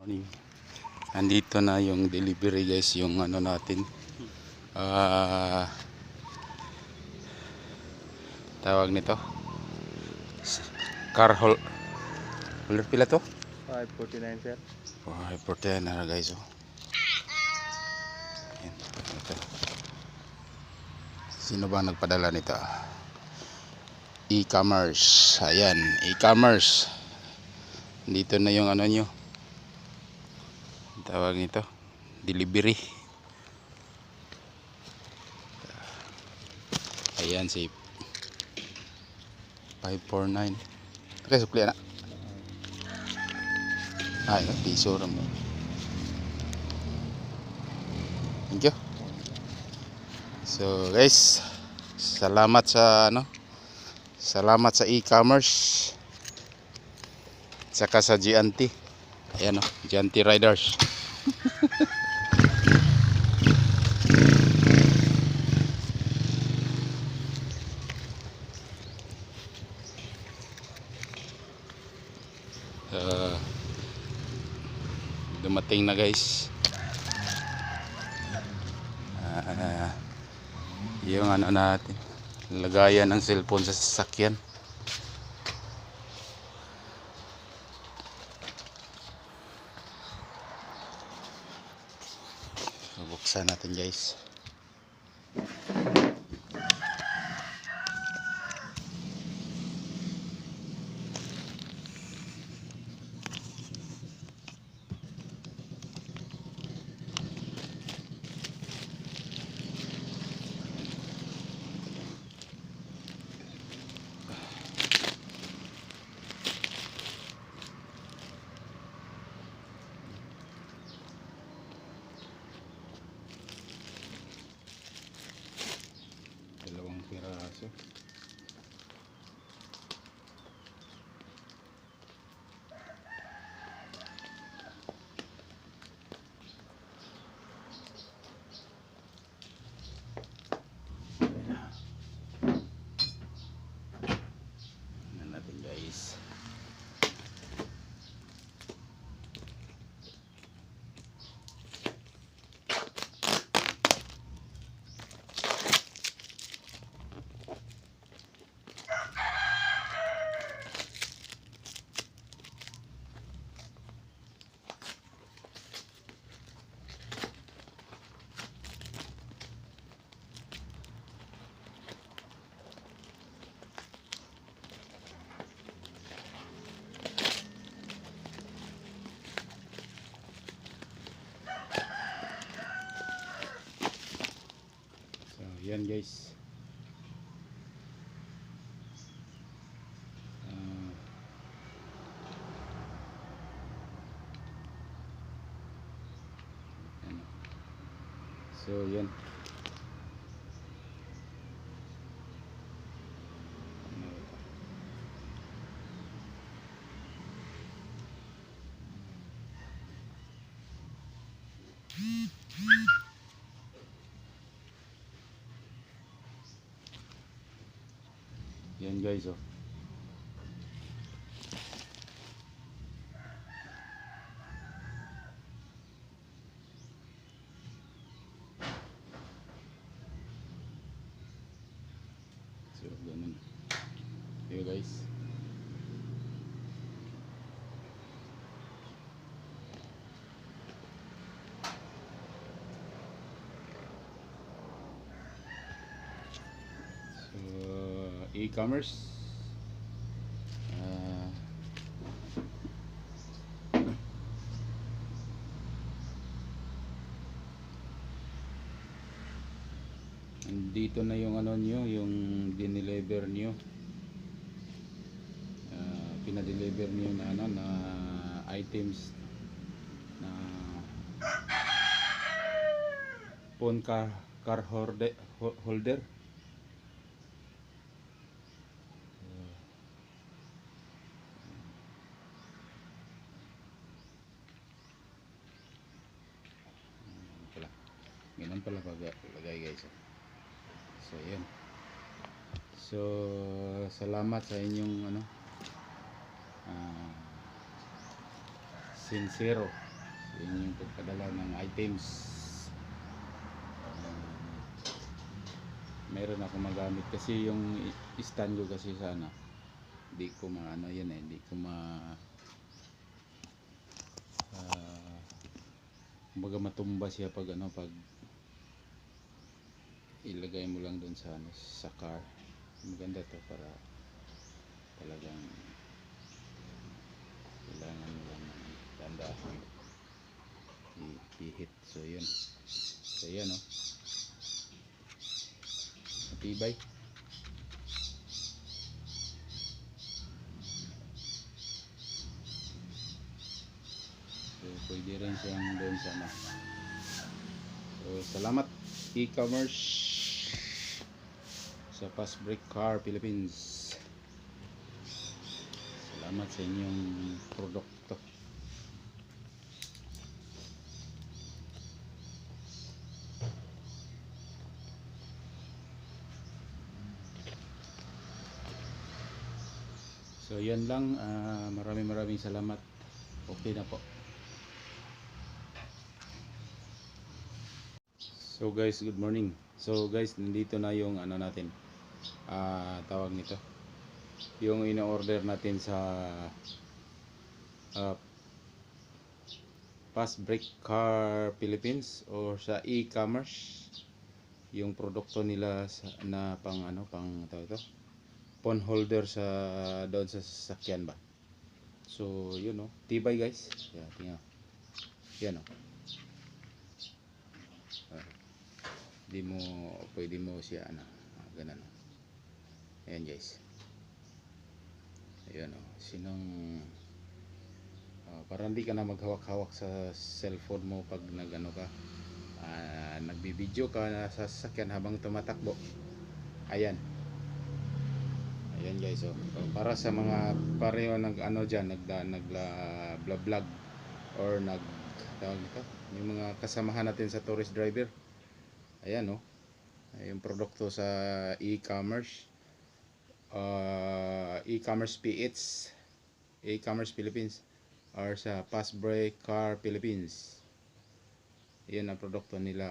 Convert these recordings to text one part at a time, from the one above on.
Morning. Andito na yung delivery guys, yung ano natin. Tawag nito. Car holder pila to? 549 sir. Oh, important na guys. Oh. Ayan, ito. Sino ba nagpadala nito? E-commerce. Ayan, e-commerce. Dito na yung ano nyo. Tawag nito. Delivery. Ayan si 549. Okay, sukli na. Ay, piso rin mo. Thank you. So guys, salamat sa ano, salamat sa e-commerce, saka sa GNT. Ayan o, GNT Riders. Dumating na guys. Yung ano natin, lagayan ng cellphone sa sasakyan. So, buksan natin guys. Dalawang piraso. Tingnan natin guys. So, yan guys. Ano. So, yan. Yan guys, oh. So, ganun. Okay guys. So, e-commerce. Dito na yung ano nyo, yung dineliver nyo. Pinadeliver nyo na ano, na items na phone car holder. Ganun pala lagay guys. So yan. So salamat sa inyong ano, sincero So yun yung pagpadala ng items. Meron ako magamit kasi yung stand ko kasi sana hindi ko maano yan eh, hindi ko kumbaga matumba siya pag ano, pag ilagay mo lang doon sa ano, sa car. Maganda to para talagang kailangan mo lang tandaan i-hit. So yun, so yan o, matibay. So pwede rin siyang doon sa ano. So salamat e-commerce sa Fast Break Car Philippines. Salamat sa inyong produkto. So yan lang, maraming salamat. Okay na po. So guys, good morning. So guys, nandito na yung ano natin, tawag nito, yung ino-order natin sa Fast Break Car Philippines or sa e-commerce. Yung produkto nila na pang ano, pang tawag ito, phone holder sa doon sa sasakyan ba. So yun o, tibay guys. Yeah, tingnan. Yan o. Di mo, pwede mo siya ano, ganun. Ayan guys. Ayan o, sinong para hindi ka na maghawak-hawak sa cellphone mo pag nagano ka, nagbibideo ka na sa sasakyan habang tumatakbo. Ayan. Ayan guys, oh. Para sa mga pareho nag ano diyan, vlog or tawag nito, yung mga kasamahan natin sa tourist driver. Ayan oh. Yung produkto sa e-commerce, e-commerce PH, e-commerce Philippines or sa Fast Break Car Philippines. Yan ang produkto nila,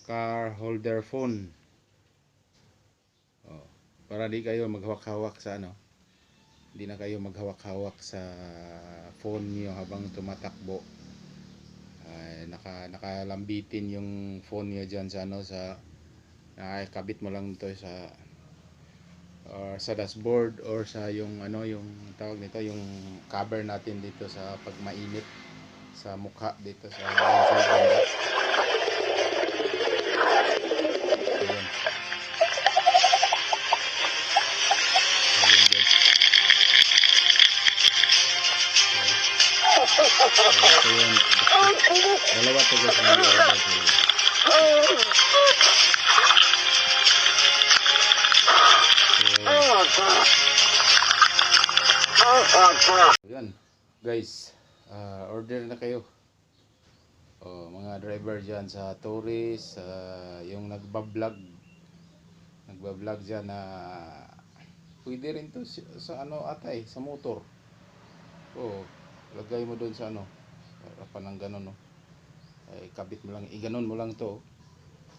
car holder phone. Para di kayo maghawak-hawak sa ano, hindi na kayo maghawak-hawak sa phone niyo habang tumatakbo. Nakalambitin yung phone niyo diyan sa ano, sa nakakabit mo lang to sa sa dashboard or sa yung ano, yung tawag nito, yung cover natin dito sa pag mainit sa mukha dito sa banda. Dalawa to guys na order ko. Yan guys, order na kayo. Mga driver dyan sa tourist, yung nagbablog dyan na pwede rin to sa ano atay, sa motor. Lagay mo doon sa ano, harapan ng ganon no. Kabit mo lang, iganon mo lang to.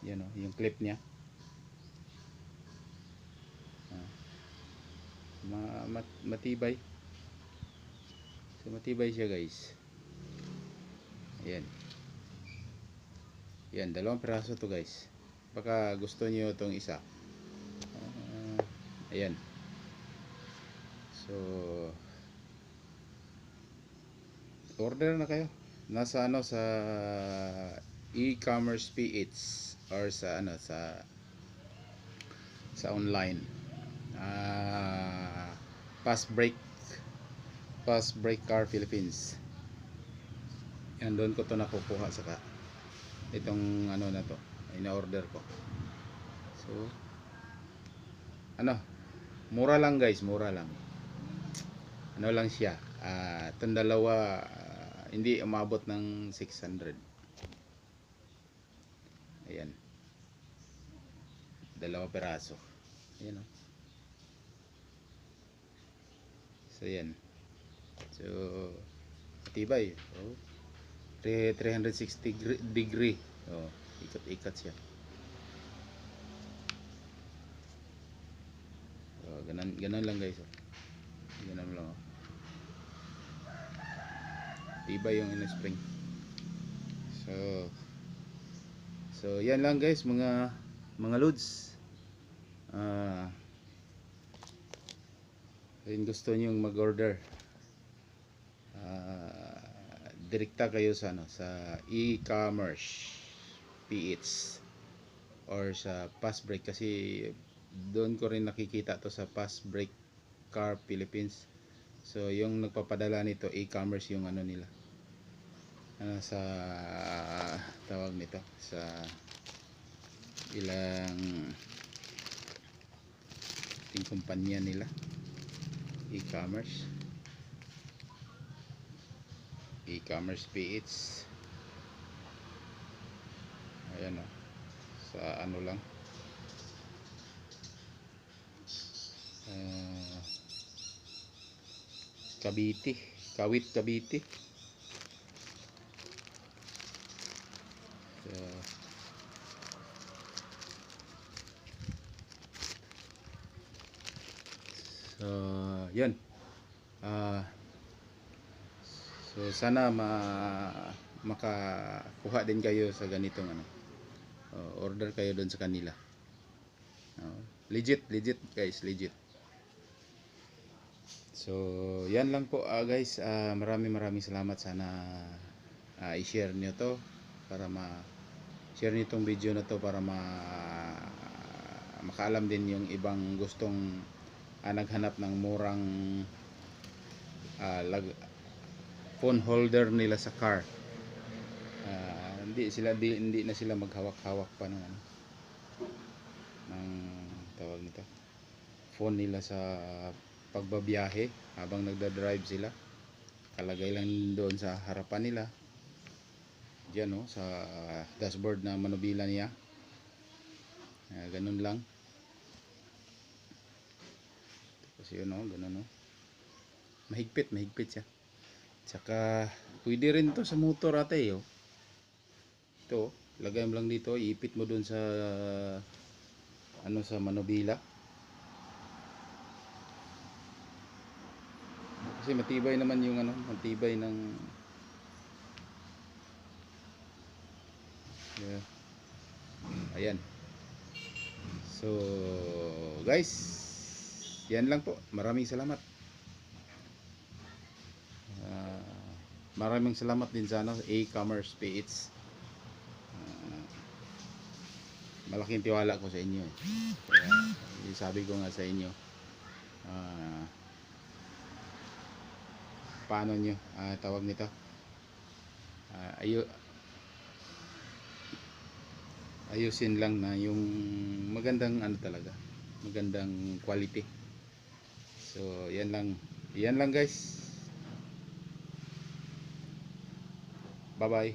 Yan o, yung clip niya. Matibay. So matibay siya guys. Ayan. Yan, dalawang piraso to guys. Baka gusto niyo itong isa. Ayan. So order na kayo. Nasa ano, sa e-commerce PH or sa ano, sa online. Fast Break Car Philippines. Yan, doon ko to nakukuha saka itong ano na to, ina-order ko. So ano, mura lang guys, mura lang. Ano lang siya, itong dalawa, hindi umabot ng 600. Ayan, dalawa peraso. Ayan o. So yan. So matibay. Oh, 360 degree. Oh, ikot-ikot siya. Oh, ganun lang guys. Oh. Ganun lang. Oh. Tibay yung in-spring. So yan lang guys mga loads. Kung gusto niyo mag-order, direkta kayo sa sa e-commerce PH or sa Fast Break, kasi doon ko rin nakikita to sa Fast Break Car Philippines. So yung nagpapadala nito e-commerce yung ano nila, sa tawag nito, sa ilang ting kumpanya nila, e-commerce PH. Ayan o, sa ano lang, Kawit Cavite. So yan. So sana makakuha din kayo sa ganitong ano. Order kayo doon sa kanila. Legit guys, legit. So yan lang po guys. Maraming salamat. Sana i-share niyo to para share niyo tong video na to para makaalam din yung ibang gustong naghanap ng murang phone holder nila sa car. Hindi na sila maghawak-hawak pa ng tawag nito, phone nila sa pagbabiyahe habang nagda-drive sila. Kalagay lang doon sa harapan nila diyan sa dashboard na manubila niya. Ganun lang. Kasi ganun mahigpit siya. Tsaka pwede rin to sa motor ate ito, lagay mo lang dito, iipit mo dun sa sa manubila. Kasi matibay naman yung matibay ng ayan. So guys, yan lang po. Maraming salamat. Maraming salamat din sa e-commerce PH. Malaking tiwala ko sa inyo. Kaya sabi ko nga sa inyo, paano nyo tawag nito, ayusin lang na yung magandang talaga, magandang quality. So yan lang guys. Bye bye.